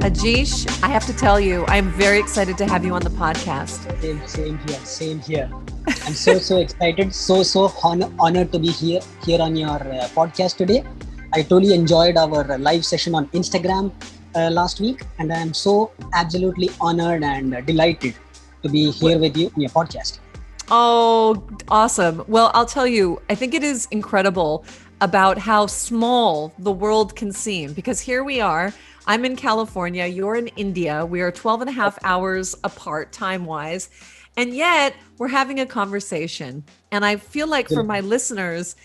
Ajeesh, I have to tell you, I'm very excited to have you on the podcast. Same here. I'm so excited, honored to be here on your podcast today. I totally enjoyed our live session on Instagram last week, and I am so absolutely honored and delighted to be here with you in your podcast. Oh, awesome. Well, I'll tell you, I think it is incredible about how small the world can seem because here we are. I'm in California, you're in India. We are 12 and a half hours apart time wise. And yet we're having a conversation. And I feel like for my listeners,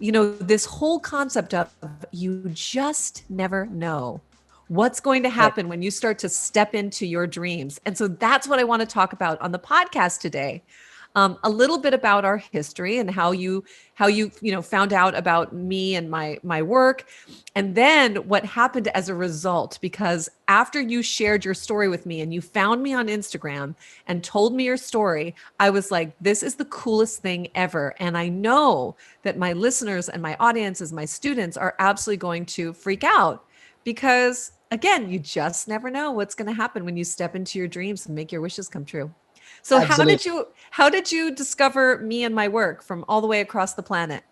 this whole concept of you just never know what's going to happen when you start to step into your dreams. And so that's what I want to talk about on the podcast today. A little bit about our history and how you found out about me and my work, and then what happened as a result. Because after you shared your story with me and you found me on Instagram and told me your story, I was like, this is the coolest thing ever. And I know that my listeners and my audiences, my students, are absolutely going to freak out because, again, you just never know what's going to happen when you step into your dreams and make your wishes come true. So Absolutely. how did you discover me and my work from all the way across the planet?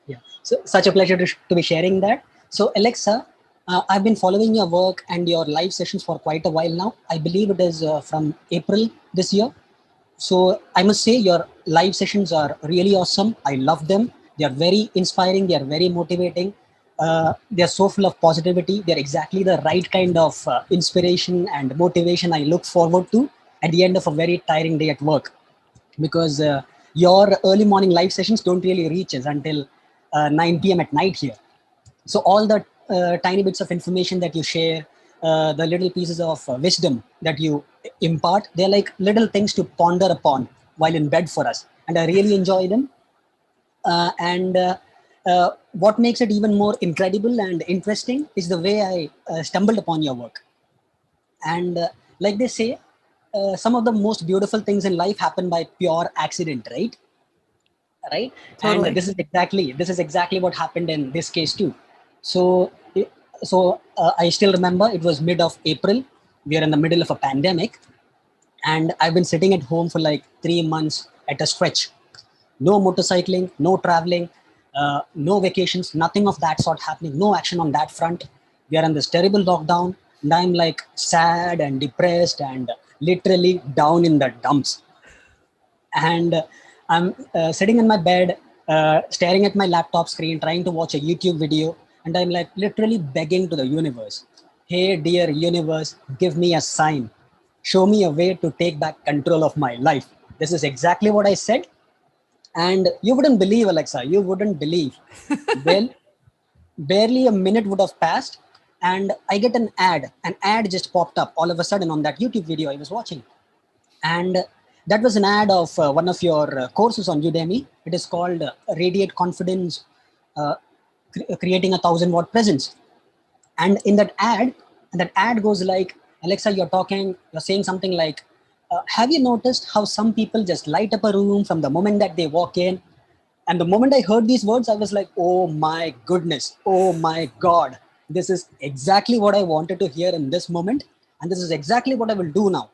Yeah. So such a pleasure to be sharing that. So Alexa, I've been following your work and your live sessions for quite a while now. I believe it is from April this year. So I must say your live sessions are really awesome. I love them. They are very inspiring. They are very motivating. They are so full of positivity. They're exactly the right kind of inspiration and motivation I look forward to at the end of a very tiring day at work, because your early morning live sessions don't really reach us until 9 p.m. at night here. So all the tiny bits of information that you share, the little pieces of wisdom that you impart, they're like little things to ponder upon while in bed for us. And I really enjoy them. And what makes it even more incredible and interesting is the way I stumbled upon your work. And like they say, some of the most beautiful things in life happen by pure accident, right? And Totally. this is exactly what happened in this case too. So I still remember it was mid of April. We are in the middle of a pandemic, and I've been sitting at home for like 3 months at a stretch. No motorcycling, no traveling, no vacations, nothing of that sort happening, no action on that front. We are in this terrible lockdown, and I'm like sad and depressed and literally down in the dumps. And I'm sitting in my bed, staring at my laptop screen, trying to watch a YouTube video, and I'm like literally begging to the universe, hey, dear universe, give me a sign. Show me a way to take back control of my life. This is exactly what I said. And you wouldn't believe, Alexa, you wouldn't believe. Well, barely a minute would have passed, and I get an ad. An ad just popped up all of a sudden on that YouTube video I was watching. And that was an ad of one of your courses on Udemy. It is called Radiate Confidence, uh, Creating a 1,000-Watt Presence. And in that ad goes like, Alexa, you're saying something like, have you noticed how some people just light up a room from the moment that they walk in? And the moment I heard these words, I was like, oh my goodness, oh my God. This is exactly what I wanted to hear in this moment. And this is exactly what I will do now.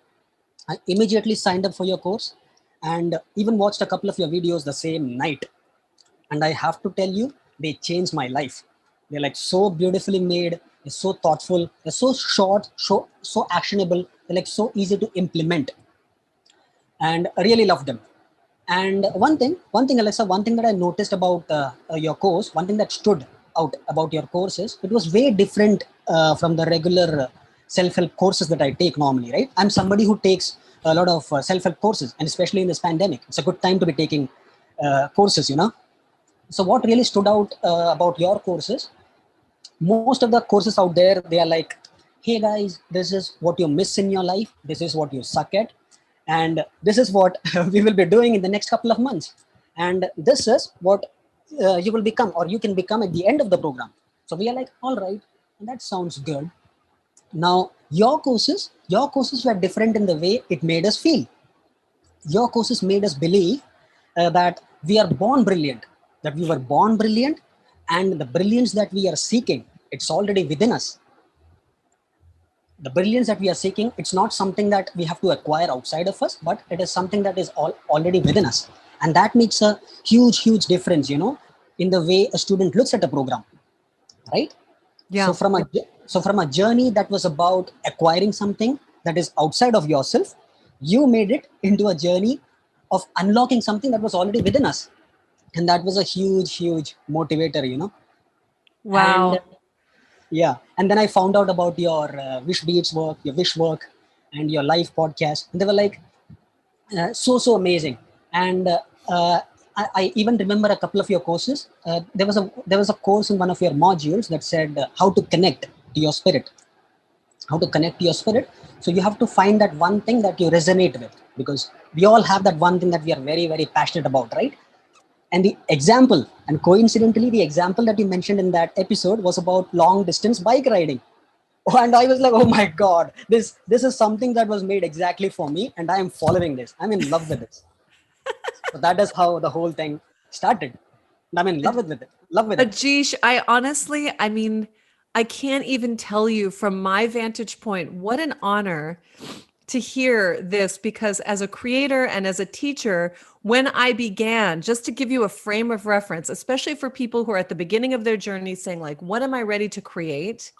I immediately signed up for your course and even watched a couple of your videos the same night. And I have to tell you, they changed my life. They're like so beautifully made, they're so thoughtful, they're so short, so actionable, they're like so easy to implement. And I really love them. And one thing, Alexa, one thing that I noticed about your course, one thing that stood out about your course is it was way different from the regular self-help courses that I take normally, right? I'm somebody who takes a lot of self-help courses, and especially in this pandemic, it's a good time to be taking courses. So what really stood out about your courses, most of the courses out there, they are like, hey guys, this is what you miss in your life, this is what you suck at, and this is what we will be doing in the next couple of months, and this is what you will become or you can become at the end of the program. So we are like, all right, that sounds good. Now your courses were different in the way it made us feel. Your courses made us believe that we are born brilliant, that we were born brilliant, and the brilliance that we are seeking, it's already within us. the brilliance that we are seeking, it's not something that we have to acquire outside of us, but it is something that is already within us. And that makes a huge difference, in the way a student looks at a program, right? So Yeah. from a journey that was about acquiring something that is outside of yourself, you made it into a journey of unlocking something that was already within us. And that was a huge motivator. And Wow. yeah, and then I found out about your Wishbeads work, your Wishwork, and your live podcast, and they were like so amazing. And I even remember a couple of your courses. There was a course in one of your modules that said how to connect to your spirit, how to connect to your spirit. So you have to find that one thing that you resonate with, because we all have that one thing that we are very passionate about, right? And the example, and coincidentally, the example that you mentioned in that episode was about long distance bike riding. And I was like, oh my God, this is something that was made exactly for me, and I am following this. I'm in love with this. So that is how the whole thing started. And I'm in love with it. Love with it. Ajeesh, I mean, I can't even tell you from my vantage point what an honor to hear this, because as a creator and as a teacher, when I began, just to give you a frame of reference, especially for people who are at the beginning of their journey saying, like, what am I ready to create?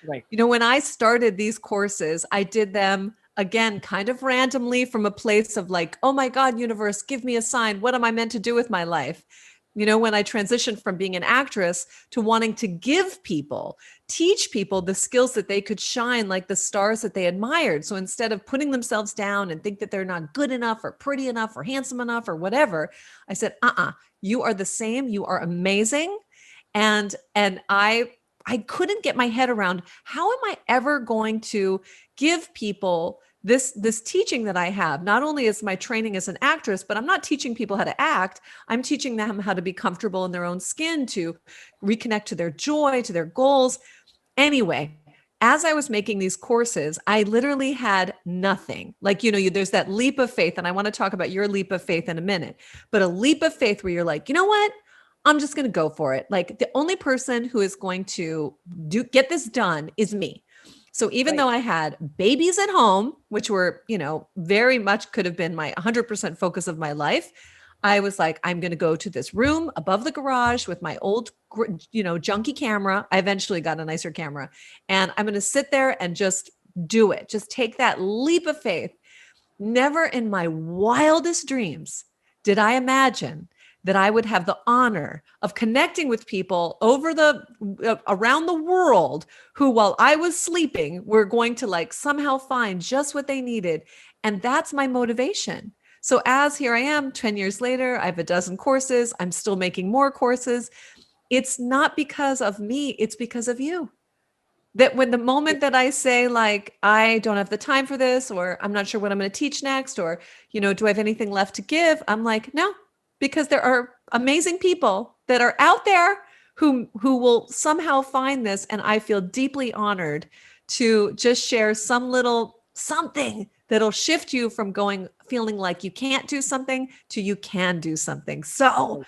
Right. When I started these courses, I did them again kind of randomly from a place of like, oh my God, universe, give me a sign. What am I meant to do with my life? When I transitioned from being an actress to wanting to give people, teach people the skills that they could shine like the stars that they admired. So instead of putting themselves down and think that they're not good enough or pretty enough or handsome enough or whatever, I said, you are the same. You are amazing. And I couldn't get my head around, how am I ever going to give people this teaching that I have? Not only is my training as an actress, but I'm not teaching people how to act. I'm teaching them how to be comfortable in their own skin, to reconnect to their joy, to their goals. Anyway, as I was making these courses, I literally had nothing. Like, there's that leap of faith, and I want to talk about your leap of faith in a minute, but a leap of faith where you're like, you know what? I'm just going to go for it. Like, the only person who is going to get this done is me. So even Right. though I had babies at home, which were, very much could have been my 100% focus of my life, I was like, I'm going to go to this room above the garage with my old, junky camera. I eventually got a nicer camera, and I'm going to sit there and just do it. Just take that leap of faith. Never in my wildest dreams did I imagine that I would have the honor of connecting with people around the world who, while I was sleeping, were going to like somehow find just what they needed. And that's my motivation. So as here I am 10 years later, I have a dozen courses. I'm still making more courses. It's not because of me. It's because of you. That when the moment that I say, like, I don't have the time for this, or I'm not sure what I'm going to teach next, or, do I have anything left to give? I'm like, no, because there are amazing people that are out there who will somehow find this. And I feel deeply honored to just share some little something that'll shift you from feeling like you can't do something to you can do something. So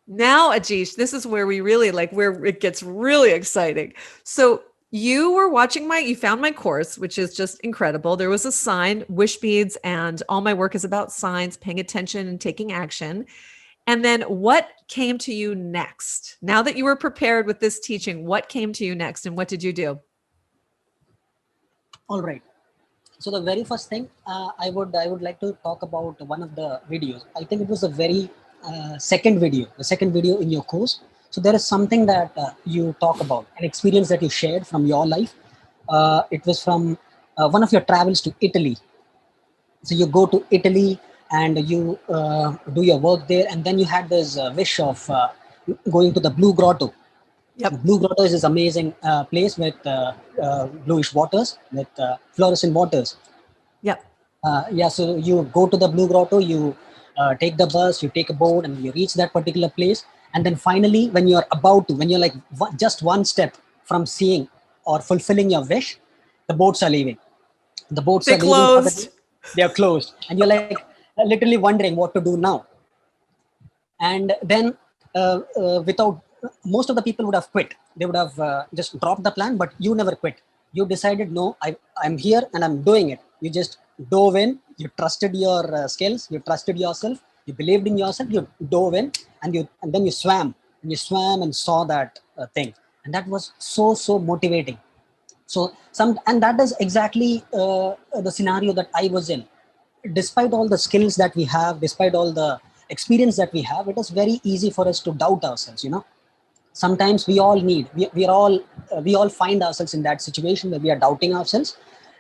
now, Ajeesh, this is where we really where it gets really exciting. So you found my course, which is just incredible. There was a sign, Wishbeads, and all my work is about signs, paying attention and taking action. And then what came to you next? Now that you were prepared with this teaching, what came to you next and what did you do? All right. So the very first thing, I would like to talk about one of the videos. I think it was the very the second video in your course. So there is something that you talk about, an experience that you shared from your life. It was from one of your travels to Italy. So you go to Italy and you do your work there, and then you had this wish of going to the Blue Grotto. Yep. The Blue Grotto is this amazing place with bluish waters, with fluorescent waters. Yep. Yeah, so you go to the Blue Grotto, you take the bus, you take a boat, and you reach that particular place. And then finally, when you're like just one step from seeing or fulfilling your wish, the boats are leaving. The boats They are leaving for the closed. day. They are closed. And you're like literally wondering what to do now. And then without, most of the people would have quit. They would have just dropped the plan, but you never quit. You decided, no, I'm here and I'm doing it. You just dove in, you trusted your skills, you trusted yourself, you believed in yourself, you dove in, and then you swam, and saw that thing. And that was so, so motivating. So and that is exactly the scenario that I was in. Despite all the skills that we have, despite all the experience that we have, it is very easy for us to doubt ourselves, sometimes we all find ourselves in that situation where we are doubting ourselves,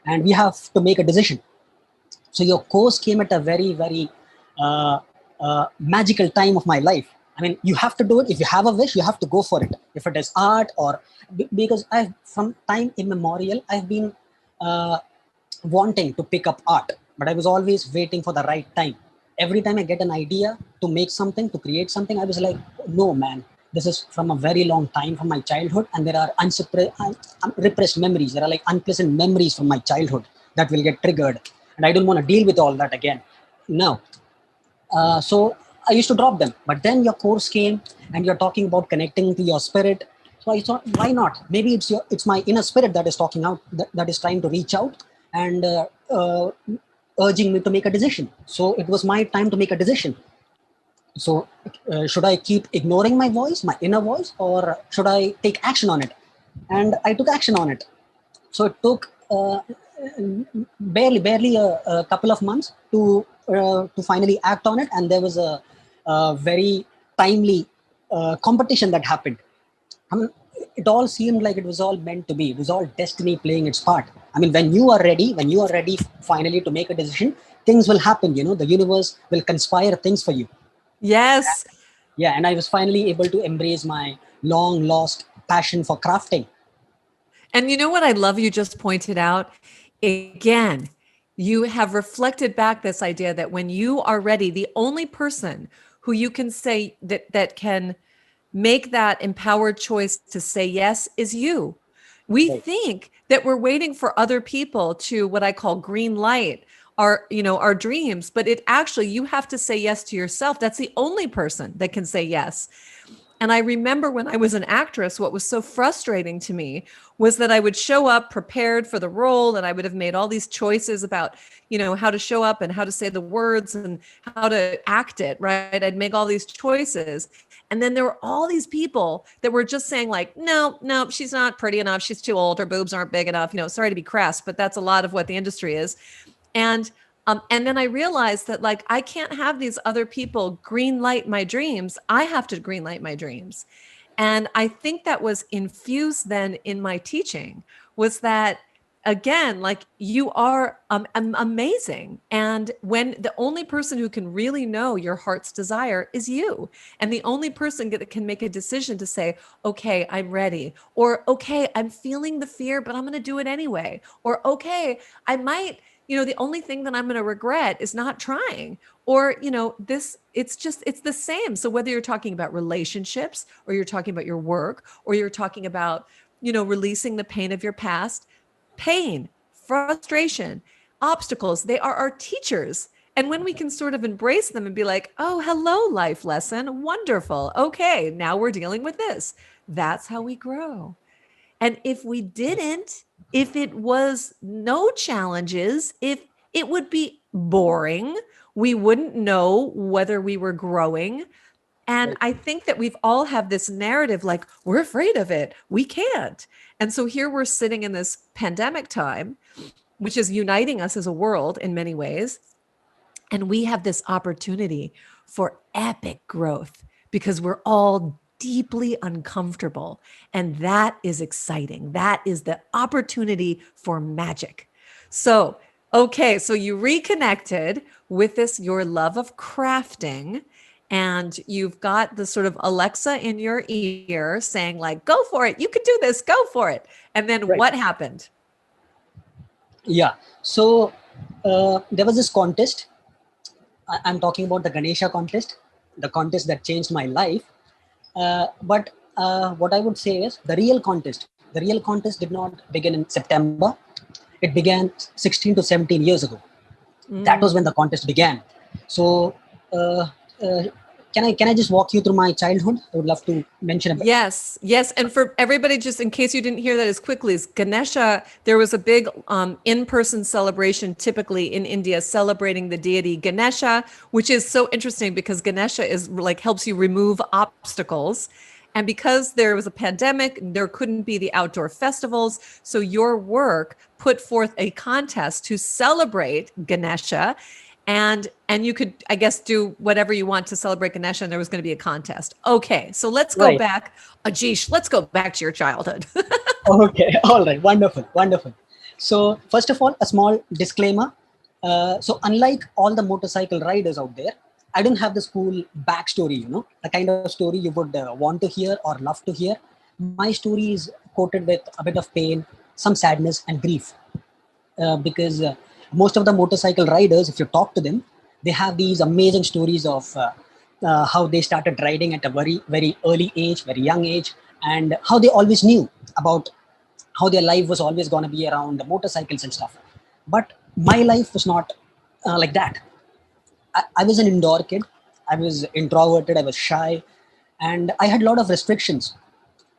and we have to make a decision. So your course came at a very, very magical time of my life. I mean, you have to do it. If you have a wish, you have to go for it. If it is art, or because I've, from time immemorial, I've been wanting to pick up art, but I was always waiting for the right time. Every time I get an idea to make something, to create something, I was like, no, man, this is from a very long time, from my childhood, and there are repressed memories. There are like unpleasant memories from my childhood that will get triggered, and I don't want to deal with all that again. Now, so I used to drop them. But then your course came, and you're talking about connecting to your spirit. So I thought, why not? Maybe it's my inner spirit that is talking out, that is trying to reach out and urging me to make a decision. So it was my time to make a decision. So should I keep ignoring my voice, my inner voice, or should I take action on it? And I took action on it. So it took barely a couple of months to finally act on it. And there was a very timely competition that happened. I mean, it all seemed like it was all meant to be. It was all destiny playing its part. I mean, when you are ready finally to make a decision, things will happen. The universe will conspire things for you. Yes. Yeah, and I was finally able to embrace my long lost passion for crafting. And you know what I love you just pointed out? Again, you have reflected back this idea that when you are ready, the only person who you can say that can make that empowered choice to say yes is you. We Right. think that we're waiting for other people to what I call green light our dreams, but it actually, you have to say yes to yourself. That's the only person that can say yes. And I remember when I was an actress, what was so frustrating to me was that I would show up prepared for the role, and I would have made all these choices about, how to show up and how to say the words and how to act it, right? I'd make all these choices. And then there were all these people that were just saying like, no, she's not pretty enough. She's too old. Her boobs aren't big enough. Sorry to be crass, but that's a lot of what the industry is. And then I realized that like I can't have these other people green light my dreams. I have to green light my dreams. And I think that was infused then in my teaching, was that again, like you are amazing. And when the only person who can really know your heart's desire is you, and the only person that can make a decision to say, okay, I'm ready, or okay, I'm feeling the fear, but I'm going to do it anyway, or okay, I might, the only thing that I'm going to regret is not trying, or, it's the same. So whether you're talking about relationships, or you're talking about your work, or you're talking about, releasing the pain of your past, pain, frustration, obstacles, they are our teachers. And when we can sort of embrace them and be like, oh, hello, life lesson, wonderful. Okay, now we're dealing with this. That's how we grow. And if we didn't, if it was no challenges, if it would be boring, we wouldn't know whether we were growing. And I think that we've all have this narrative like, we're afraid of it. We can't. And so here we're sitting in this pandemic time, which is uniting us as a world in many ways. And we have this opportunity for epic growth because we're all deeply uncomfortable. And that is exciting. That is the opportunity for magic. So, okay, so you reconnected with your love of crafting, and you've got the sort of Alexa in your ear saying like, go for it. You can do this. Go for it. And then Right. what happened? Yeah. So there was this contest. I'm talking about the Ganesha contest, the contest that changed my life. But what I would say is the real contest did not begin in September. It began 16 to 17 years ago. That was when the contest began. So can I just walk you through my childhood? I would love to mention a bit. Yes, yes. And for everybody, just in case you didn't hear that as quickly as Ganesha, there was a big in-person celebration typically in India celebrating the deity Ganesha, which is so interesting because Ganesha is like helps you remove obstacles. And because there was a pandemic, there couldn't be the outdoor festivals. So your work put forth a contest to celebrate Ganesha. And you could, I guess, do whatever you want to celebrate Ganesha, and there was going to be a contest. Okay, so let's go Right. back. Ajeesh, let's go back to your childhood. Okay. All right. Wonderful. Wonderful. So first of all, a small disclaimer. So unlike all the motorcycle riders out there, I don't have the school backstory. The kind of story you would want to hear or love to hear. My story is coated with a bit of pain, some sadness, and grief. Because most of the motorcycle riders, if you talk to them, they have these amazing stories of how they started riding at a very, very early age, very young age, and how they always knew about how their life was always going to be around the motorcycles and stuff. But my life was not like that. I was an indoor kid. I was introverted. I was shy, and I had a lot of restrictions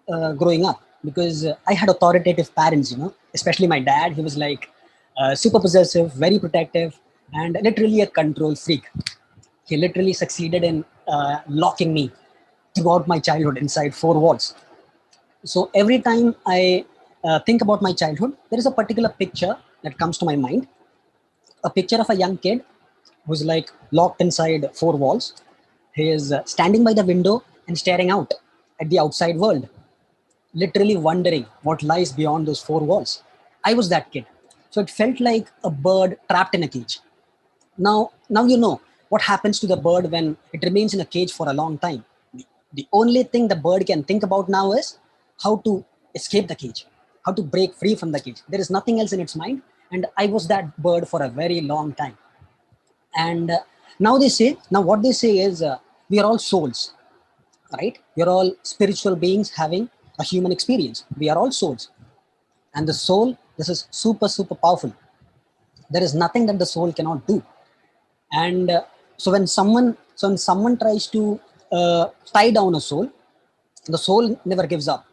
growing up because I had authoritative parents. Especially my dad. He was like super possessive, very protective, and literally a control freak. He literally succeeded in locking me throughout my childhood inside four walls. So every time I think about my childhood, there is a particular picture that comes to my mind. A picture of a young kid who's like locked inside four walls. He is standing by the window and staring out at the outside world, literally wondering what lies beyond those four walls. I was that kid. So it felt like a bird trapped in a cage. Now you know what happens to the bird when it remains in a cage for a long time. The only thing the bird can think about now is how to escape the cage, how to break free from the cage. There is nothing else in its mind. And I was that bird for a very long time. And now what they say is we are all souls, right? We are all spiritual beings having a human experience. We are all souls. And the soul, this is super, super powerful. There is nothing that the soul cannot do. And so when someone tries to tie down a soul, the soul never gives up.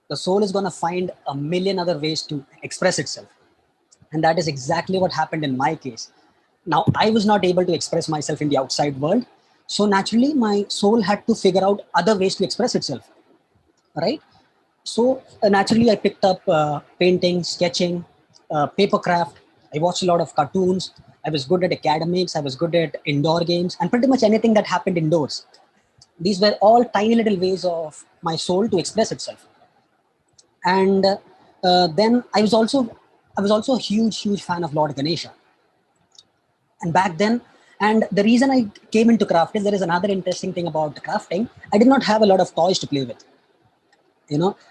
The soul is going to find a million other ways to express itself. And that is exactly what happened in my case. Now, I was not able to express myself in the outside world. So naturally, my soul had to figure out other ways to express itself, right? So naturally, I picked up painting, sketching, paper craft. I watched a lot of cartoons. I was good at academics. I was good at indoor games and pretty much anything that happened indoors. These were all tiny little ways of my soul to express itself. And then I was also a huge fan of Lord Ganesha. And back then, and the reason I came into craft is there is another interesting thing about crafting. I did not have a lot of toys to play with,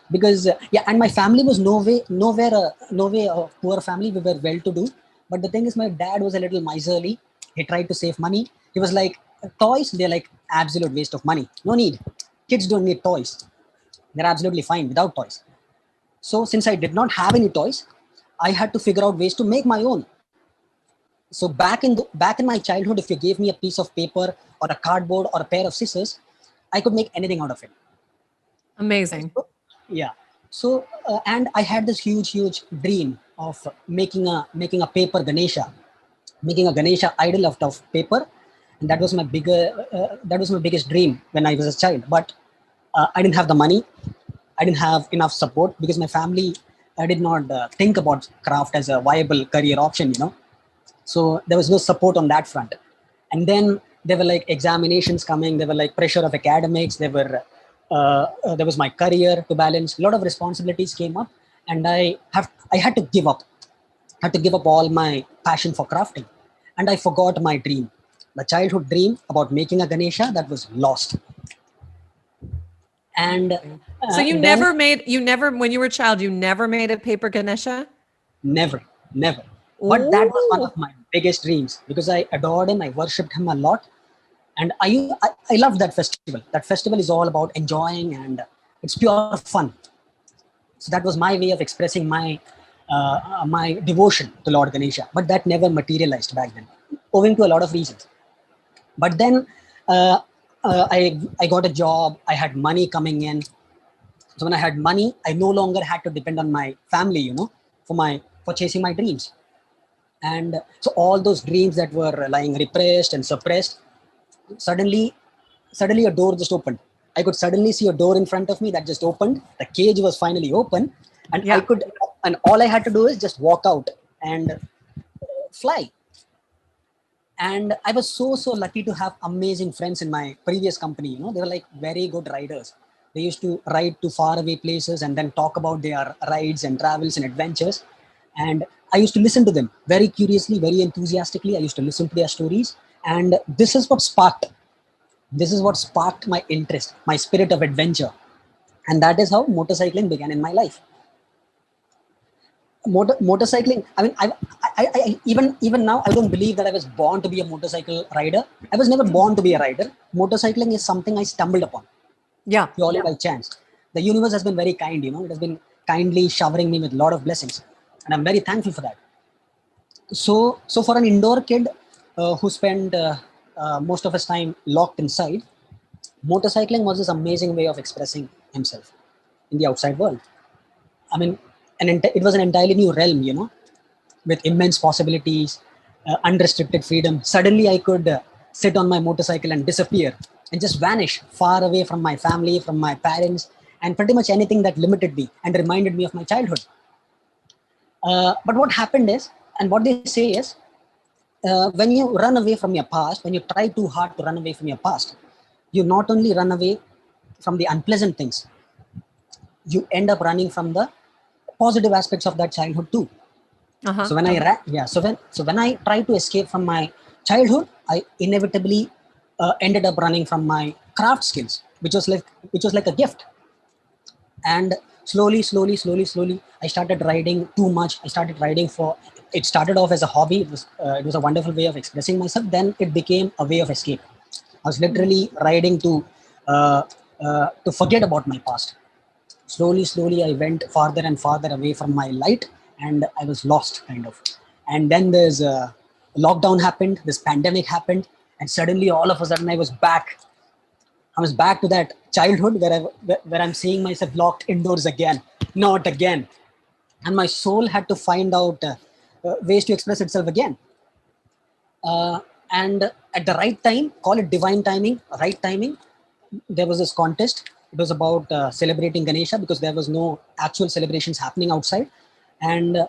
because yeah, and my family was no way a poor family. We were well to do, but the thing is, my dad was a little miserly. He tried to save money. He was like, toys, they're like absolute waste of money. No need. Kids don't need toys. They're absolutely fine without toys. So since I did not have any toys, I had to figure out ways to make my own. So back in my childhood, if you gave me a piece of paper or a cardboard or a pair of scissors, I could make anything out of it. Amazing. Yeah. So and I had this huge dream of making a paper Ganesha, making a Ganesha idol out of paper, and that was my biggest dream when I was a child. But I didn't have the money. I didn't have enough support because my family did not think about craft as a viable career option. So there was no support on that front. And then there were like examinations coming. There were like pressure of academics. There was my career to balance. A lot of responsibilities came up, and I had to give up. I had to give up all my passion for crafting, and I forgot my dream, the childhood dream about making a Ganesha that was lost. And So then you never, when you were a child, you never made a paper Ganesha? never, never. But that was one Oh, of my biggest dreams because I adored him. I worshipped him a lot. And I love that festival. That festival is all about enjoying and it's pure fun. So that was my way of expressing my devotion to Lord Ganesha. But that never materialized back then, owing to a lot of reasons. But then I got a job. I had money coming in. So when I had money, I no longer had to depend on my family, for chasing my dreams. And so all those dreams that were lying repressed and suppressed, suddenly, suddenly a door just opened. I could suddenly see a door in front of me that just opened. The cage was finally open, and Yeah. and all I had to do is just walk out and fly. And I was so lucky to have amazing friends in my previous company. They were like very good riders. They used to ride to far away places and then talk about their rides and travels and adventures. And I used to listen to them very curiously, very enthusiastically. I used to listen to their stories, and this is what sparked my interest, my spirit of adventure. And that is how motorcycling began in my life. Motorcycling, I mean, even now I don't believe that I was born to be a motorcycle rider. I was never born to be a rider. Motorcycling is something I stumbled upon Yeah. purely by chance. The universe has been very kind. It has been kindly showering me with a lot of blessings, and I'm very thankful for that. So for an indoor kid who spent most of his time locked inside, motorcycling was this amazing way of expressing himself in the outside world. I mean, it was an entirely new realm, with immense possibilities, unrestricted freedom. Suddenly, I could sit on my motorcycle and disappear and just vanish far away from my family, from my parents, and pretty much anything that limited me and reminded me of my childhood. But what happened is, and what they say is, when you run away from your past, when you try too hard to run away from your past, you not only run away from the unpleasant things, you end up running from the positive aspects of that childhood too. Uh-huh. So when I when I tried to escape from my childhood, I inevitably ended up running from my craft skills, which was like a gift. And slowly, I started riding too much. I started riding for. It started off as a hobby. It was a wonderful way of expressing myself. Then it became a way of escape. I was literally riding uh, to forget about my past. Slowly, I went farther and farther away from my light, and I was lost, kind of. And then there's a lockdown happened, this pandemic happened, and suddenly all of a sudden I was back to that childhood where I'm seeing myself locked indoors again, not again. And my soul had to find out ways to express itself again. And at the right time, call it divine timing, right timing, there was this contest. It was about celebrating Ganesha because there was no actual celebrations happening outside. And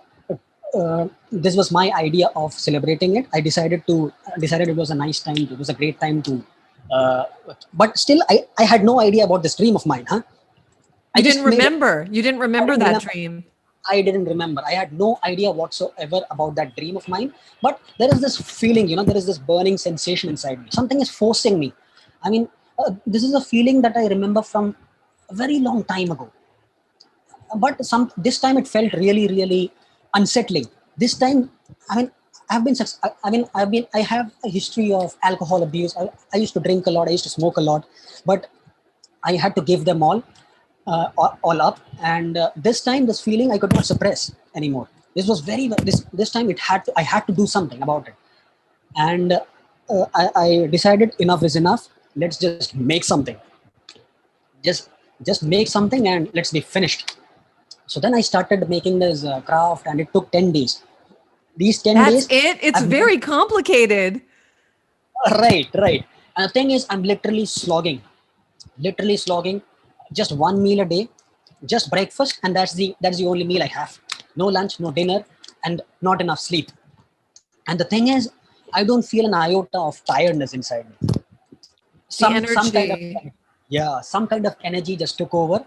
this was my idea of celebrating it. I decided it was a nice time. It was a great time to. Uh, but still, I had no idea about this dream of mine. Huh? I You didn't just made it. remember. You didn't I remember didn't that remember. dream. I didn't remember. I had no idea whatsoever about that dream of mine. But there is this feeling, there is this burning sensation inside me. Something is forcing me. I mean, this is a feeling that I remember from a very long time ago. But this time it felt really unsettling. This time, I mean, I have a history of alcohol abuse. I used to drink a lot. I used to smoke a lot, but I had to give them all up. And this time, this feeling I could not suppress anymore. This time I had to do something about it. And I decided enough is enough. Let's just make something. Just just make something and let's be finished. So then I started making this craft, and it took 10 days. These 10 days, That's it. It's I've been very complicated. right. And the thing is, I'm literally slogging, just one meal a day, just breakfast, and that's the only meal I have. No lunch, no dinner, and not enough sleep. And the thing is, I don't feel an iota of tiredness inside me. The Some kind of, energy. some kind of energy just took over.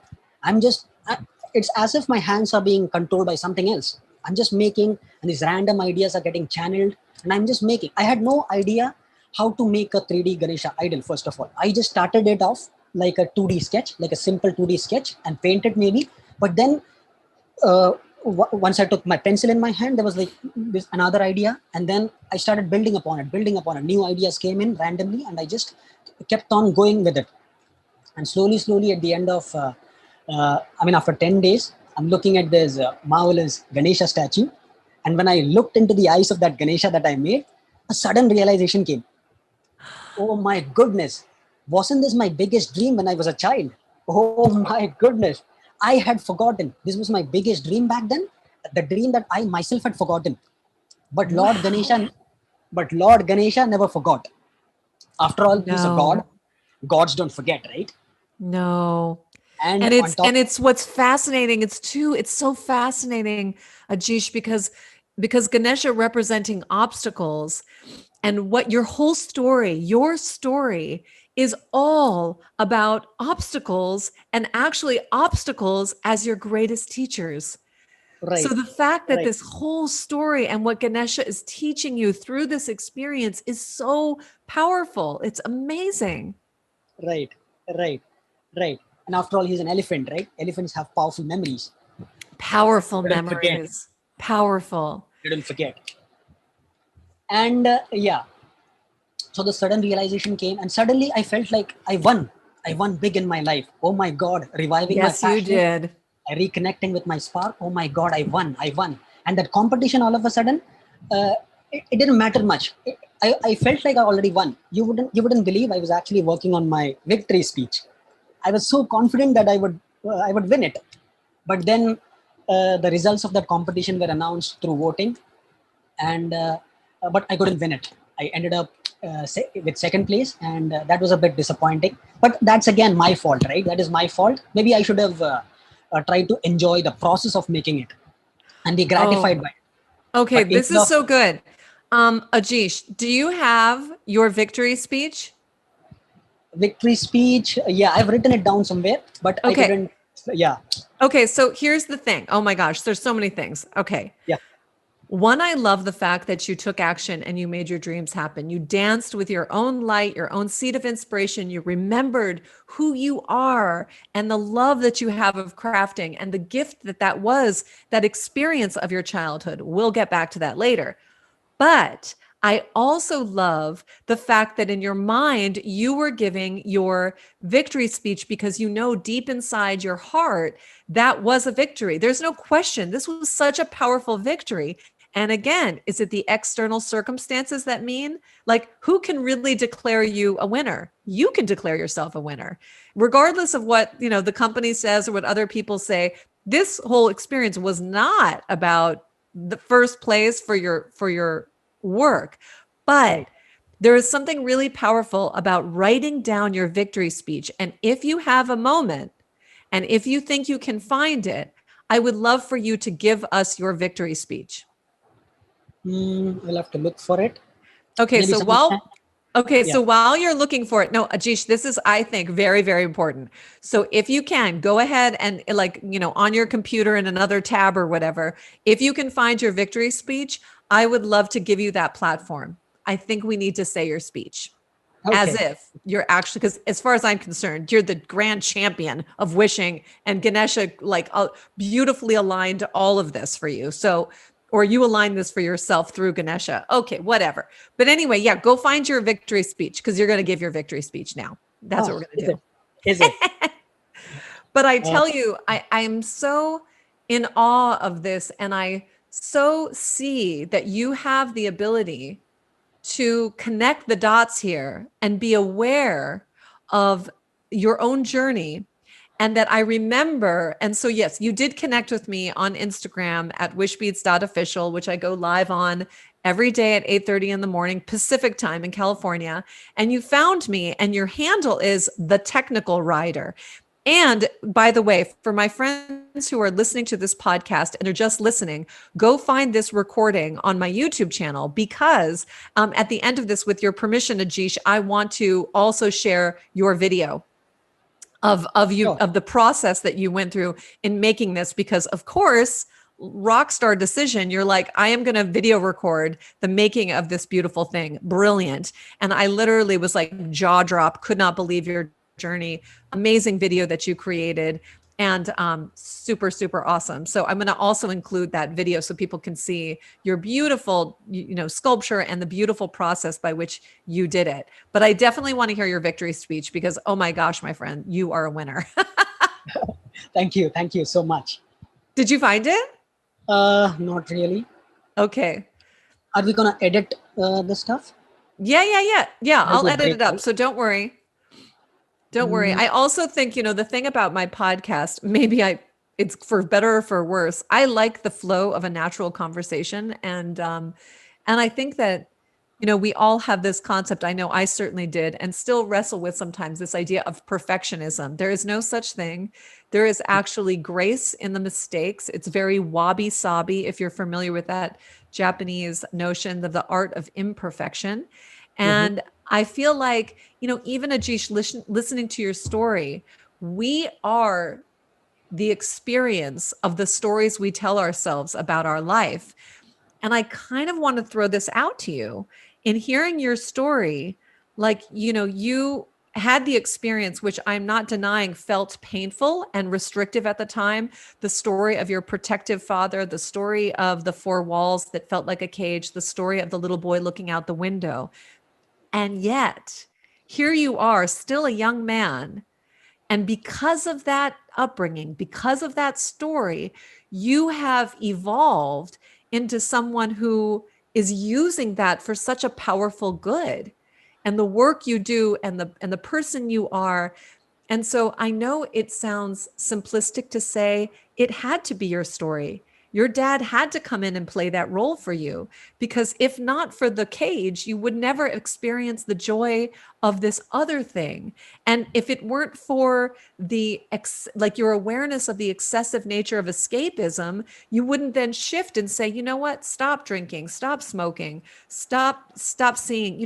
It's as if my hands are being controlled by something else. I'm just making, and these random ideas are getting channeled, and I'm just making. I had no idea how to make a 3D Ganesha idol. First of all, I just started it off like a 2D sketch, like a simple 2D sketch, and painted maybe. But then uh, once I took my pencil in my hand, there was like this another idea, and then I started building upon it. New ideas came in randomly, and I just kept on going with it. And slowly, at the end of, after 10 days, I'm looking at this marvelous Ganesha statue, and when I looked into the eyes of that Ganesha that I made, a sudden realization came. Oh my goodness, Wasn't this my biggest dream when I was a child? Oh my goodness. I had forgotten. This was my biggest dream back then. The dream that I myself had forgotten. But Lord Wow. Ganesha, but Lord Ganesha never forgot. After all, he's a god. No, Gods don't forget, right? no. And And on top, it's what's fascinating. It's so fascinating, Ajeesh, because Ganesha representing obstacles and what your story is all about obstacles and actually obstacles as your greatest teachers. So right, the fact that right, this whole story and what Ganesha is teaching you through this experience is so powerful. It's amazing. right, right, right. And after all, he's an elephant, right? Elephants have powerful memories. Powerful They don't forget. memories. Powerful. They don't forget. And yeah, so the sudden realization came, and suddenly I felt like I won. I won big in my life. Oh my God, reviving my Yes, you passion, did. reconnecting with my spark. Oh my God, I won. And that competition all of a sudden, it didn't matter much. I felt like I already won. You wouldn't believe I was actually working on my victory speech. I was so confident that I would win it. But then the results of that competition were announced through voting, and but I couldn't win it. I ended up with second place, and that was a bit disappointing. But that's again my fault, right? That is my fault. Maybe I should have tried to enjoy the process of making it and be Oh, gratified by it. okay. But This instead is of so good. Ajeesh, do you have your victory speech? victory speech, yeah, I've written it down somewhere, but I Okay. couldn't. Yeah, Okay. So here's the thing. Oh my gosh, there's so many things. Okay. yeah. One, I love the fact that you took action and you made your dreams happen. You danced with your own light, your own seed of inspiration. You remembered who you are and the love that you have of crafting and the gift that that was, that experience of your childhood. We'll get back to that later. But I also love the fact that in your mind, you were giving your victory speech because you know deep inside your heart that was a victory. There's no question. This was such a powerful victory. And again, is it the external circumstances that mean? Like, who can really declare you a winner? You can declare yourself a winner, regardless of what, the company says or what other people say. This whole experience was not about the first place for your work, but Right. there is something really powerful about writing down your victory speech. And if you have a moment and if you think you can find it, I would love for you to give us your victory speech. I'll have to look for it. Okay, Maybe so some other time. Yeah. while you're looking for it, no, Ajish, this is, I think, very, very important. So if you can go ahead and like, on your computer in another tab or whatever, if you can find your victory speech, I would love to give you that platform. I think we need to say your speech as Okay. if you're actually, because as far as I'm concerned, you're the grand champion of wishing, and Ganesha like beautifully aligned all of this for you. So, or you align this for yourself through Ganesha. Okay, whatever. But anyway, yeah, go find your victory speech because you're going to give your victory speech now. That's what Ah, we're going is to it? do. Is it? But I Uh, tell you, I am so in awe of this, and I so see that you have the ability to connect the dots here and be aware of your own journey. And that I remember, and so yes, you did connect with me on Instagram at wishbeads.official, which I go live on every day at 8:30 in the morning Pacific time in California. And you found me, and your handle is the technical rider. And by the way, for my friends who are listening to this podcast and are just listening, go find this recording on my YouTube channel, because at the end of this, with your permission, Ajish, I want to also share your video of you, sure. of the process that you went through in making this, because of course, rock star decision, you're like, I am going to video record the making of this beautiful thing. Brilliant. And I literally was like jaw drop, could not believe your journey. Amazing video that you created, and super, super awesome. So I'm going to also include that video so people can see your beautiful, sculpture and the beautiful process by which you did it. But I definitely want to hear your victory speech because, oh my gosh, my friend, you are a winner. Thank you. Thank you so much. Did you find it? Not really. Okay. Are we gonna edit the stuff? Yeah. That'll I'll be edit great, it up. right? So don't worry. Don't worry. I also think, the thing about my podcast, it's for better or for worse. I like the flow of a natural conversation. And I think that, we all have this concept. I know I certainly did and still wrestle with sometimes this idea of perfectionism. There is no such thing. There is actually grace in the mistakes. It's very wabi-sabi, if you're familiar with that Japanese notion of the art of imperfection. Mhm. And I feel like, even Ajeesh, listening to your story, we are the experience of the stories we tell ourselves about our life. And I kind of want to throw this out to you. In hearing your story, like, you had the experience, which I'm not denying felt painful and restrictive at the time. The story of your protective father, the story of the four walls that felt like a cage, the story of the little boy looking out the window. And yet, here you are, still a young man. And because of that upbringing, because of that story, you have evolved into someone who is using that for such a powerful good. And the work you do and the person you are. And so I know it sounds simplistic to say it had to be your story. Your dad had to come in and play that role for you, because if not for the cage, you would never experience the joy of this other thing. And if it weren't for like your awareness of the excessive nature of escapism, you wouldn't then shift and say, you know what, stop drinking, stop smoking, stop seeing.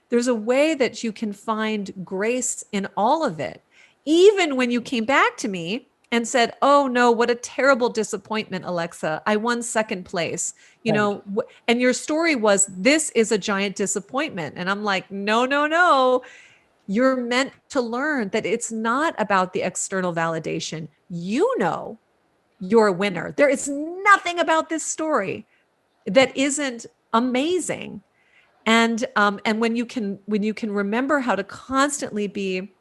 There's a way that you can find grace in all of it. Even when you came back to me and said, "Oh no, what a terrible disappointment, Alexa. I won second place." Right. And your story was, "This is a giant disappointment." And I'm like, "No, no, no. You're meant to learn that it's not about the external validation. You're a winner. There is nothing about this story that isn't amazing." And when you can remember how to constantly be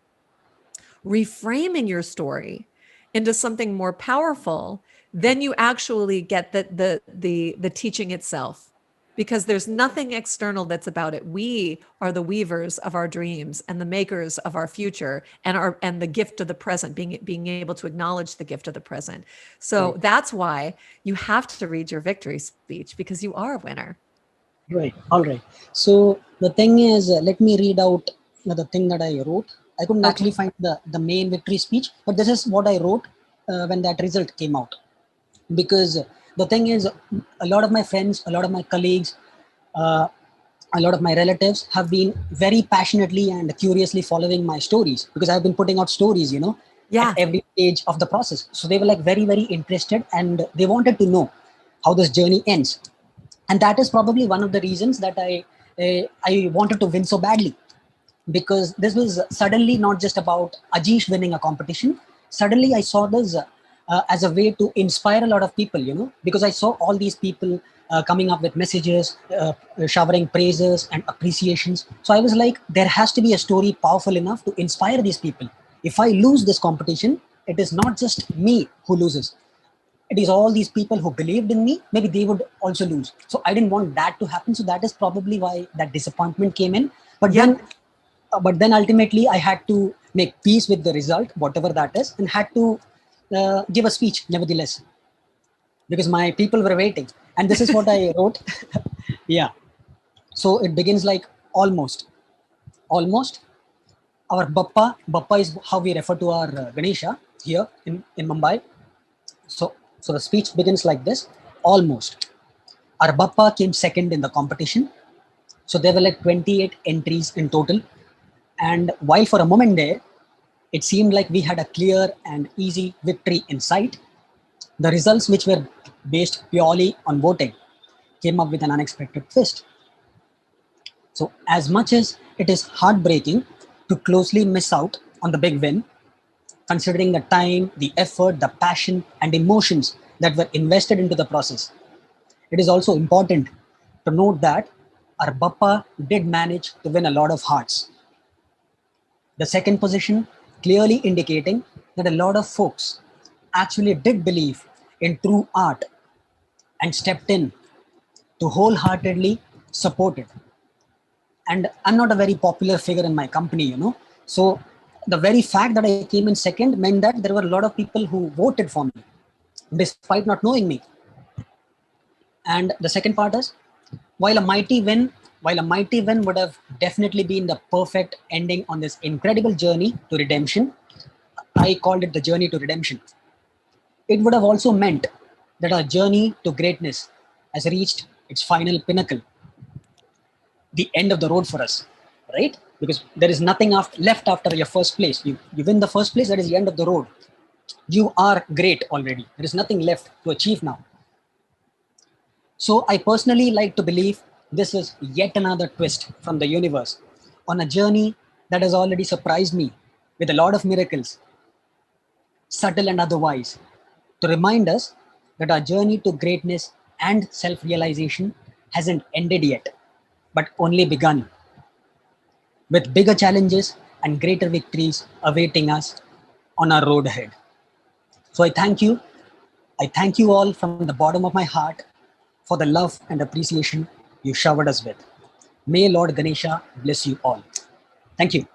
reframing your story into something more powerful, then you actually get the teaching itself, because there's nothing external that's about it. We are the weavers of our dreams and the makers of our future, and the gift of the present, being able to acknowledge the gift of the present. So Right. that's why you have to read your victory speech, because you are a winner. Right. All right. So the thing is, let me read out the thing that I wrote. I couldn't actually Okay. find the main victory speech, but this is what I wrote when that result came out. Because the thing is, a lot of my friends, a lot of my colleagues, uh, a lot of my relatives have been very passionately and curiously following my stories, because I've been putting out stories, at Yeah. every stage of the process. So they were like very, very interested, and they wanted to know how this journey ends. And that is probably one of the reasons that I wanted to win so badly, because this was suddenly not just about Ajeesh winning a competition. Suddenly, I saw this as a way to inspire a lot of people, because I saw all these people coming up with messages, showering praises and appreciations. So I was like, there has to be a story powerful enough to inspire these people. If I lose this competition, it is not just me who loses, it is all these people who believed in me. Maybe they would also lose. So I didn't want that to happen. So that is probably why that disappointment came in. But then, Yep. ultimately, I had to make peace with the result, whatever that is, and had to give a speech, nevertheless, because my people were waiting. And this is what I wrote. Yeah. So it begins like almost, almost. Our Bappa is how we refer to our Ganesha here in Mumbai. So the speech begins like this: almost. Our Bappa came second in the competition. So there were like 28 entries in total. And while for a moment there, it seemed like we had a clear and easy victory in sight, the results, which were based purely on voting, came up with an unexpected twist. So, as much as it is heartbreaking to closely miss out on the big win, considering the time, the effort, the passion, and emotions that were invested into the process, it is also important to note that our Bappa did manage to win a lot of hearts. The second position clearly indicating that a lot of folks actually did believe in true art and stepped in to wholeheartedly support it. And I'm not a very popular figure in my company, so the very fact that I came in second meant that there were a lot of people who voted for me, despite not knowing me. And the second part is, while a mighty win, while a mighty win would have definitely been the perfect ending on this incredible journey to redemption, I called it the journey to redemption. It would have also meant that our journey to greatness has reached its final pinnacle, the end of the road for us, right? Because there is nothing left after your first place. You win the first place, that is the end of the road. You are great already. There is nothing left to achieve now. So I personally like to believe this is yet another twist from the universe on a journey that has already surprised me with a lot of miracles, subtle and otherwise, to remind us that our journey to greatness and self realization hasn't ended yet, but only begun, with bigger challenges and greater victories awaiting us on our road ahead. So I thank you. I thank you all from the bottom of my heart for the love and appreciation you showered us with. May Lord Ganesha bless you all. Thank you.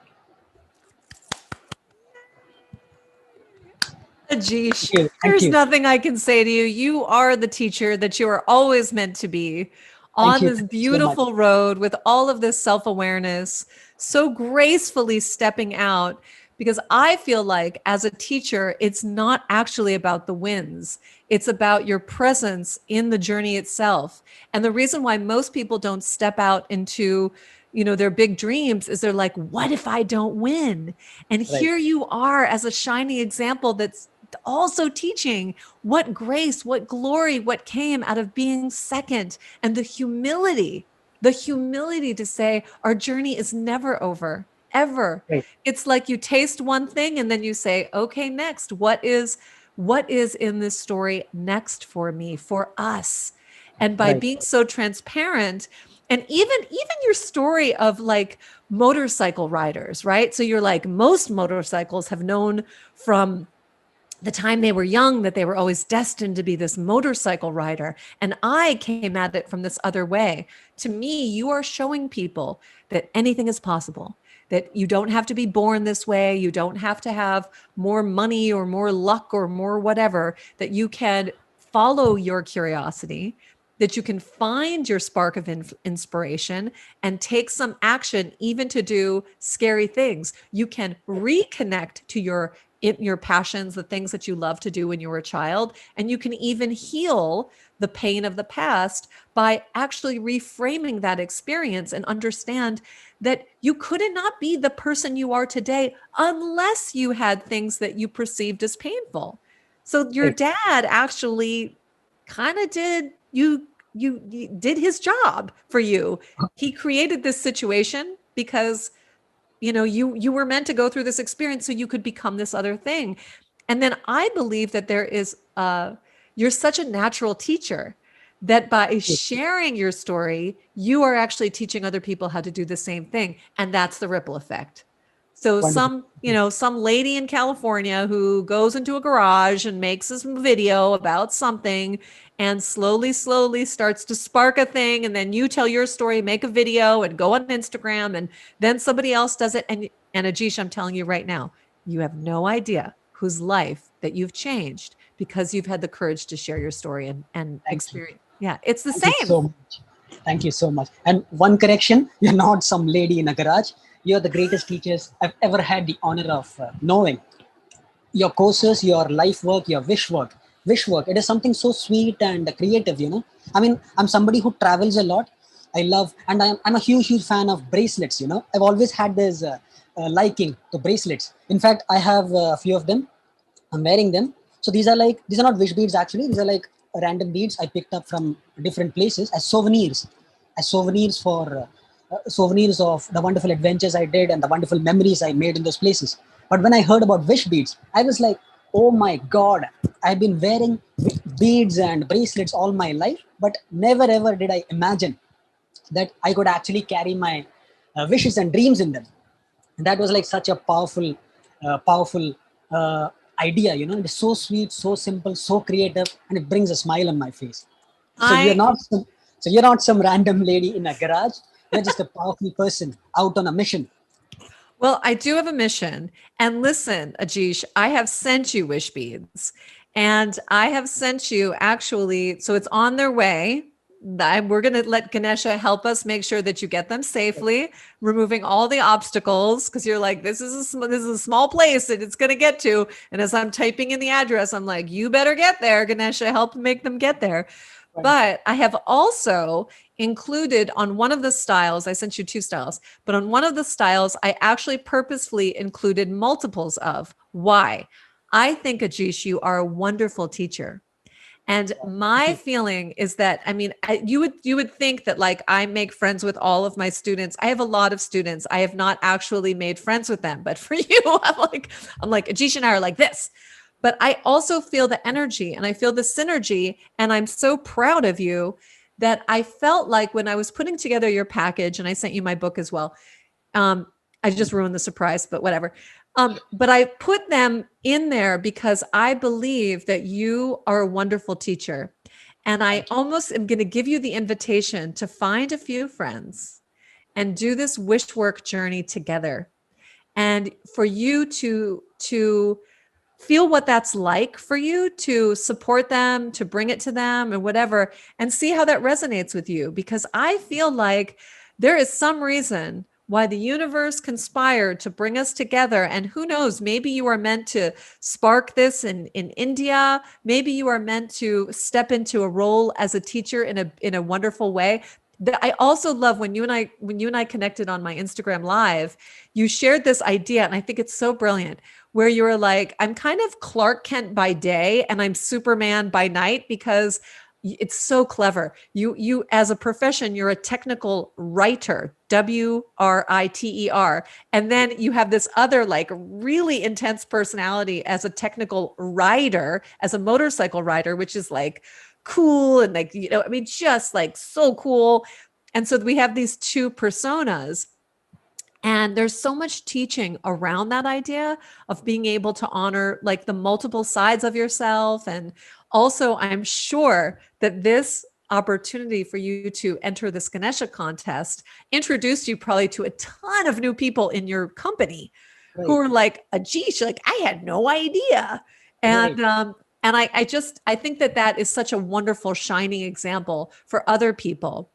Thank Ajeesh, you. Thank there's you. nothing I can say to you. You are the teacher that you are always meant to be Thank on you. this Thank you so much. beautiful road with all of this self awareness, so gracefully stepping out. Because I feel like as a teacher, it's not actually about the wins, it's about your presence in the journey itself. And the reason why most people don't step out into their big dreams is they're like, what if I don't win? And Right. here you are as a shining example that's also teaching what grace, what glory, what came out of being second, and the humility to say our journey is never over, ever. Right. It's like you taste one thing and then you say, okay, next, what is in this story next for me, for us? And by Right. being so transparent, and even your story of like motorcycle riders, right? So you're like, most motorcycles have known from the time they were young that they were always destined to be this motorcycle rider. And I came at it from this other way. To me, you are showing people that anything is possible, that you don't have to be born this way. You don't have to have more money or more luck or more whatever, that you can follow your curiosity, that you can find your spark of inspiration and take some action, even to do scary things. You can reconnect to your passions, the things that you love to do when you were a child. And you can even heal the pain of the past by actually reframing that experience and understand that you could not be the person you are today unless you had things that you perceived as painful. So your Right. dad actually kind of you did his job for you. He created this situation because you were meant to go through this experience so you could become this other thing. And then I believe that you're such a natural teacher that by sharing your story, you are actually teaching other people how to do the same thing. And that's the ripple effect. So Wonderful. some lady in California who goes into a garage and makes this video about something and slowly starts to spark a thing. And then you tell your story, make a video and go on Instagram, and then somebody else does it. And Ajeesh, I'm telling you right now, you have no idea whose life that you've changed because you've had the courage to share your story and Thank you. experience. Yeah, it's the Thank you same. so much. Thank you so much. And one correction, you're not some lady in a garage. You're the greatest teachers I've ever had the honor of knowing. Your courses, your life work, your wish work. It is something so sweet and creative. I mean, I'm somebody who travels a lot. I love, and I'm a huge fan of bracelets. I've always had this liking to bracelets. In fact, I have a few of them. I'm wearing them. So these are not wish beads actually. These are like random beads I picked up from different places as souvenirs of the wonderful adventures I did and the wonderful memories I made in those places. But when I heard about wish beads, I was like, oh my God, I've been wearing beads and bracelets all my life, but never ever did I imagine that I could actually carry my wishes and dreams in them. And that was like such a powerful uh, idea. It's so sweet, so simple, so creative, and it brings a smile on my face. So you're I not some, so you're not some random lady in a garage. You're just a powerful person out on a mission. Well, I do have a mission. And listen, Ajeesh, I have sent you Wishbeads. And I have sent you actually, so it's on their way. We're going to let Ganesha help us make sure that you get them safely, removing all the obstacles. Because you're like, this is a small place that it's going to get to. And as I'm typing in the address, I'm like, you better get there, Ganesha. Help make them get there. Right. But I have also included on one of the styles, I sent you two styles, but on one of the styles, I actually purposefully included multiples of. Why? I think, Ajeesh, you are a wonderful teacher. And Thank my you. feeling is that, I mean, you would think that like I make friends with all of my students. I have a lot of students. I have not actually made friends with them, but for you, I'm like Ajeesh and I are like this. But I also feel the energy and I feel the synergy, and I'm so proud of you that I felt like when I was putting together your package, and I sent you my book as well. Um, I just ruined the surprise, but whatever. But I put them in there because I believe that you are a wonderful teacher. And I Thank you. almost am going to give you the invitation to find a few friends and do this wish work journey together. And for you to feel what that's like for you, to support them, to bring it to them and whatever, and see how that resonates with you. Because I feel like there is some reason why the universe conspired to bring us together. And who knows, maybe you are meant to spark this in India. Maybe you are meant to step into a role as a teacher in a wonderful way. I also love when you and I connected on my Instagram live, you shared this idea, and I think it's so brilliant, where you were like, I'm kind of Clark Kent by day and I'm Superman by night, because it's so clever. You as a profession, you're a technical writer, WRITER. And then you have this other like really intense personality as a technical rider, as a motorcycle rider, which is like cool and like, I mean, just like so cool. And so we have these two personas. And there's so much teaching around that idea of being able to honor like the multiple sides of yourself. And also, I'm sure that this opportunity for you to enter this Ganesha contest introduced you probably to a ton of new people in your company who Right. are like, Ajeesh, like I had no idea. Right. And I think that that is such a wonderful, shining example for other people.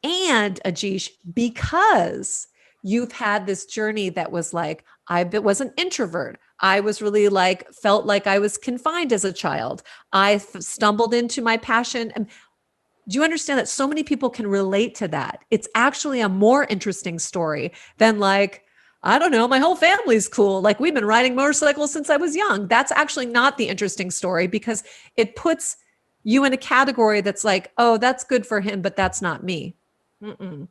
And Ajeesh, because you've had this journey that was like, I was an introvert. I was really like, felt like I was confined as a child. I stumbled into my passion. And do you understand that so many people can relate to that? It's actually a more interesting story than like, I don't know, my whole family's cool. Like we've been riding motorcycles since I was young. That's actually not the interesting story, because it puts you in a category that's like, oh, that's good for him, but that's not me. Mm-mm.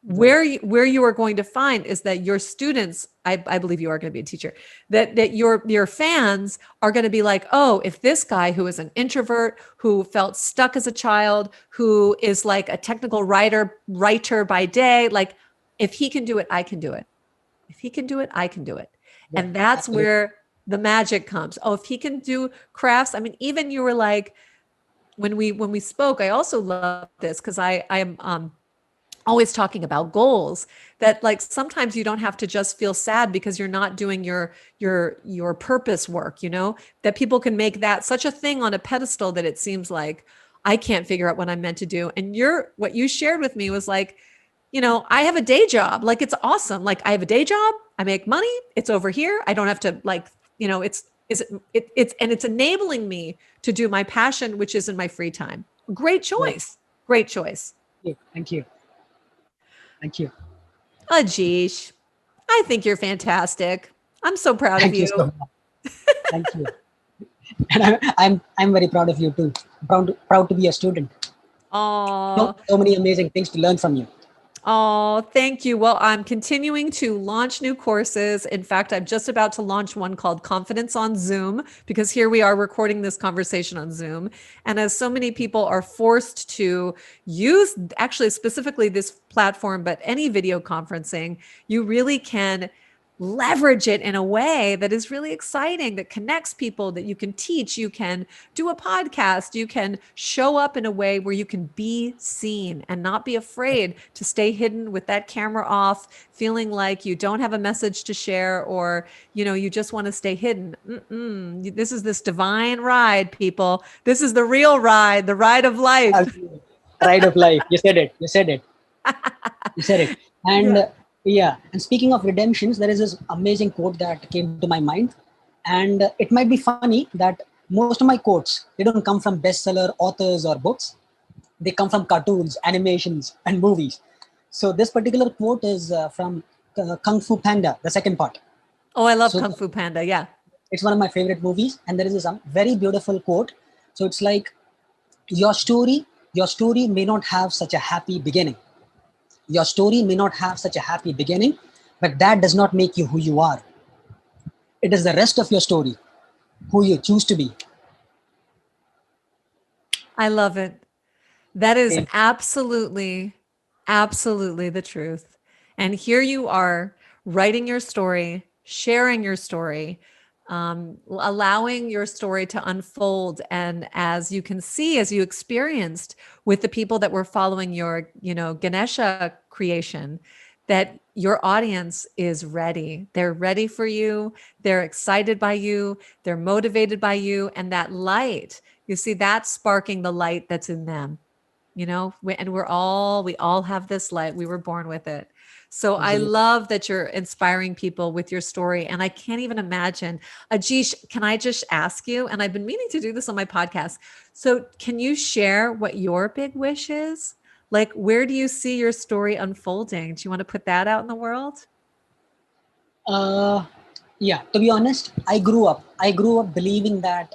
Right. Where you are going to find is that your students, I believe you are going to be a teacher, that your fans are going to be like, oh, if this guy who is an introvert, who felt stuck as a child, who is like a technical writer by day, like if he can do it, I can do it. If he can do it, I can do it. Yeah. And that's Absolutely. where the magic comes. Oh, if he can do crafts, I mean, even you were like, when we spoke, I also love this because I am always talking about goals, that like sometimes you don't have to just feel sad because you're not doing your purpose work, that people can make that such a thing on a pedestal that it seems like I can't figure out what I'm meant to do. And what you shared with me was like, I have a day job. Like it's awesome. Like I have a day job, I make money, it's over here. I don't have to like, it's enabling me to do my passion, which is in my free time. Great Right. choice. Great choice. Yeah. Thank you. Thank you. Ajeesh, I think you're fantastic. I'm so proud of Thank you so you. much. Thank you. And I'm very proud of you too. Proud to be a student. Oh, So many amazing things to learn from you. oh, thank you. Well, I'm continuing to launch new courses. In fact, I'm just about to launch one called Confidence on Zoom, because here we are recording this conversation on Zoom. And as so many people are forced to use actually specifically this platform, but any video conferencing, you really can leverage it in a way that is really exciting, that connects people, that you can teach, you can do a podcast, you can show up in a way where you can be seen and not be afraid to stay hidden with that camera off, feeling like you don't have a message to share, or, you just want to stay hidden. This is this divine ride, people. This is the real ride, the ride of life. Absolutely. Ride of life. You said it. You said it. You said it. And Yeah. yeah, and speaking of redemptions, there is this amazing quote that came to my mind. And it might be funny that most of my quotes, they don't come from bestseller authors or books. They come from cartoons, animations, and movies. So this particular quote is from Kung Fu Panda, the second part. Oh, I love So Kung Fu Panda. Yeah. it's one of my favorite movies, and there is this very beautiful quote. So it's like, your story, your story may not have such a happy beginning. Your story may not have such a happy beginning, but that does not make you who you are. It is the rest of your story, who you choose to be. I love it. That is Same. absolutely, absolutely the truth. And here you are writing your story, sharing your story, allowing your story to unfold. And as you can see, as you experienced with the people that were following your, Ganesha creation, that your audience is ready. They're ready for you. They're excited by you. They're motivated by you. And that light, you see, that's sparking the light that's in them. And we all have this light. We were born with it. So I Absolutely. love that you're inspiring people with your story. And I can't even imagine. Ajeesh, can I just ask you, and I've been meaning to do this on my podcast. So can you share what your big wish is? Like, where do you see your story unfolding? Do you want to put that out in the world? Uh, yeah, to be honest, I grew up believing that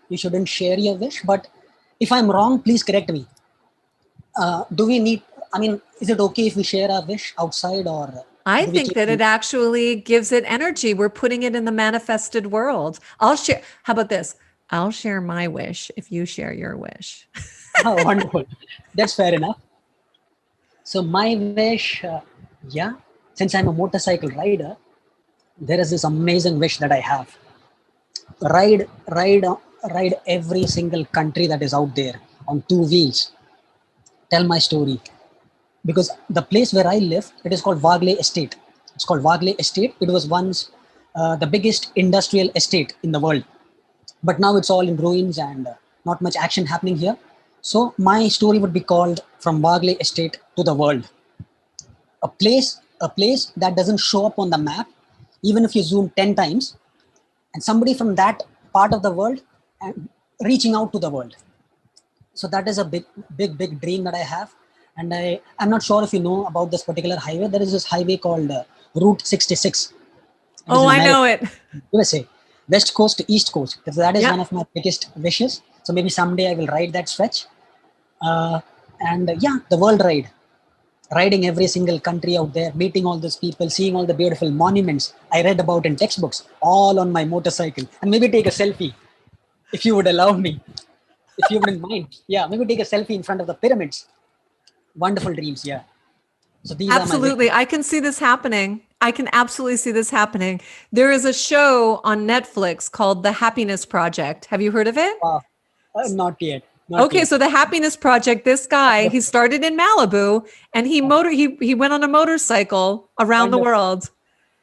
you shouldn't share your wish. But if I'm wrong, please correct me. Do we need, I mean, is it okay if we share our wish outside, or I do we think keep that it actually gives it energy. We're putting it in the manifested world. I'll share. How about this? I'll share my wish if you share your wish. Oh, wonderful. That's fair enough. So my wish, yeah, since I'm a motorcycle rider, there is this amazing wish that I have. Ride, ride, ride every single country that is out there on two wheels. Tell my story. Because the place where I live, it is called Wagley Estate. It's called Wagley Estate. It was once the biggest industrial estate in the world, but now it's all in ruins and not much action happening here. So my story would be called From Wagley Estate to the World. A place that doesn't show up on the map, even if you zoom 10 times, and somebody from that part of the world and reaching out to the world. So that is a big dream that I have. And I'm not sure if you know about this particular highway. There is this highway called Route 66. It is Oh, in I America, know it. USA, West Coast to East Coast. That is Yeah. one of my biggest wishes. So maybe someday I will ride that stretch. And yeah, the world ride, riding every single country out there, meeting all those people, seeing all the beautiful monuments I read about in textbooks, all on my motorcycle, and maybe take a selfie if you would allow me, if you wouldn't mind. Yeah, maybe take a selfie in front of the pyramids. Wonderful dreams. Yeah. So these are my wishes. Absolutely. I can see this happening. I can absolutely see this happening. There is a show on Netflix called The Happiness Project. Have you heard of it? Not yet. Not Okay, yet. so The Happiness Project, this guy, he Wonderful. started in Malibu and he went on a motorcycle around the Wonderful. world.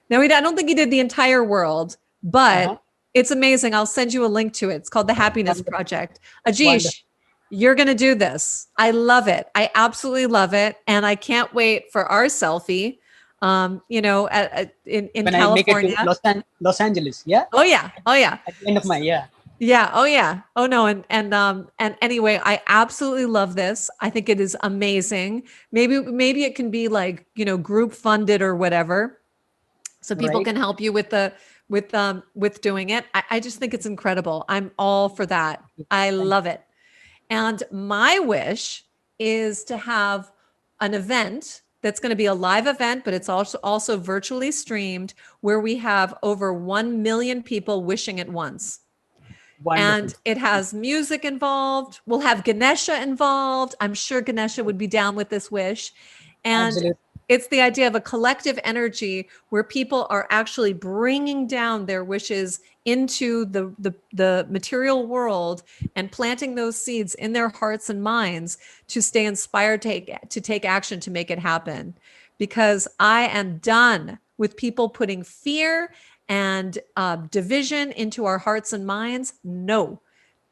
Now, I don't think he did the entire world, but Uh-huh. it's amazing. I'll send you a link to it. It's called The Happiness Wonderful. Project. Wonderful. Ajeesh, you're going to do this. I love it. I absolutely love it. And I can't wait for our selfie, in When I make it to California. Los Angeles. Yeah. Oh, yeah. Oh, yeah. At the end of my, yeah. Yeah. Oh, yeah. Oh, no. And anyway, I absolutely love this. I think it is amazing. Maybe it can be like, group funded or whatever, so people Right. can help you with doing it. I just think it's incredible. I'm all for that. I Thank love it. And my wish is to have an event that's going to be a live event, but it's also virtually streamed, where we have over 1 million people wishing at once. Wonderful. And it has music involved. We'll have Ganesha involved. I'm sure Ganesha would be down with this wish. And Absolutely. It's the idea of a collective energy where people are actually bringing down their wishes into the material world and planting those seeds in their hearts and minds to stay inspired to take action to make it happen. Because I am done with people putting fear and division into our hearts and minds. No,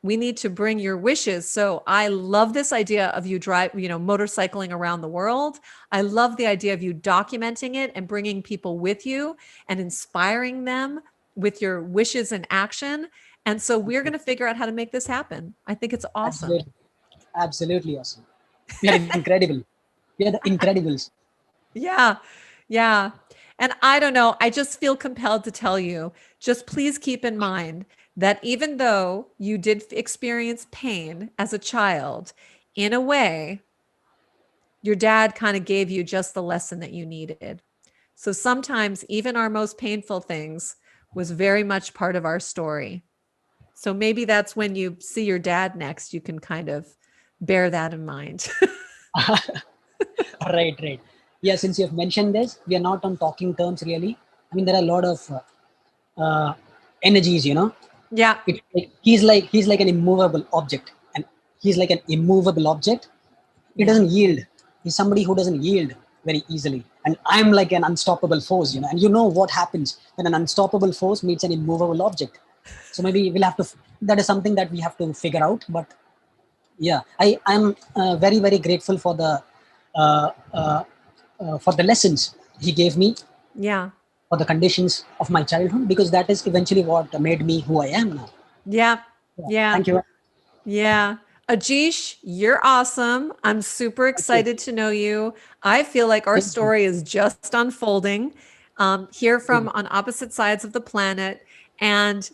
we need to bring your wishes. So I love this idea of you motorcycling around the world. I love the idea of you documenting it and bringing people with you and inspiring them with your wishes and action. And so we're going to figure out how to make this happen. I think it's awesome. Absolutely. Absolutely awesome. We are incredible. We are the Incredibles. Yeah. Yeah. And I don't know, I just feel compelled to tell you, just please keep in mind that even though you did experience pain as a child, in a way, your dad kind of gave you just the lesson that you needed. So sometimes even our most painful things was very much part of our story. So maybe that's when you see your dad next, you can kind of bear that in mind. Right, right. Yeah, since you have mentioned this, we are not on talking terms really. I mean, there are a lot of energies, Yeah. He's like an immovable object, and he's like an immovable object. He Yeah. doesn't yield. He's somebody who doesn't yield very easily, and I'm like an unstoppable force, and you know what happens when an unstoppable force meets an immovable object. So maybe we'll have to. That is something that we have to figure out. But yeah, I'm very very grateful uh, uh, for the lessons he gave me, Yeah. for the conditions of my childhood, because that is eventually what made me who I am now. Yeah. Yeah. Yeah. Thank you. Yeah. Ajeesh, you're awesome. I'm super Thank you. excited to know you. I feel like our Thank you. story is just unfolding here from on opposite sides of the planet. And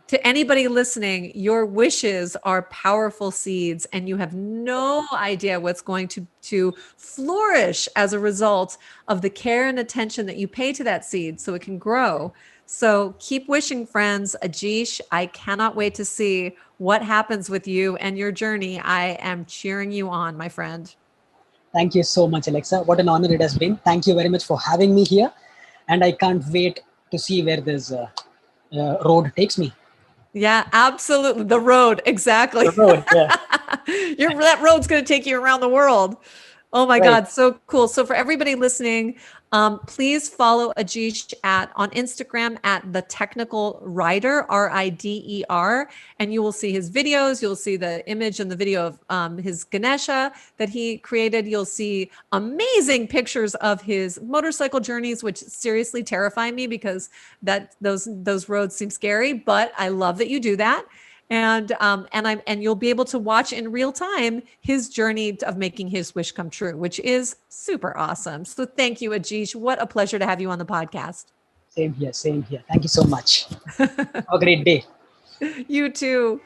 to anybody listening, your wishes are powerful seeds, and you have no idea what's going to flourish as a result of the care and attention that you pay to that seed so it can grow. So keep wishing, friends. Ajeesh, I cannot wait to see what happens with you and your journey. I am cheering you on, my friend. Thank you so much, Alexa. What an honor it has been. Thank you very much for having me here. And I can't wait to see where this road takes me. Yeah, absolutely. The road, exactly. The road, yeah. That road's going to take you around the world. Oh my Right. God, so cool. So for everybody listening, please follow Ajeesh on Instagram at the Technical Rider, Rider, and you will see his videos. You'll see the image and the video of his Ganesha that he created. You'll see amazing pictures of his motorcycle journeys, which seriously terrify me because those roads seem scary. But I love that you do that. And you'll be able to watch in real time his journey of making his wish come true, which is super awesome. So thank you, Ajeesh. What a pleasure to have you on the podcast. Same here. Same here. Thank you so much. Have a great day. You too.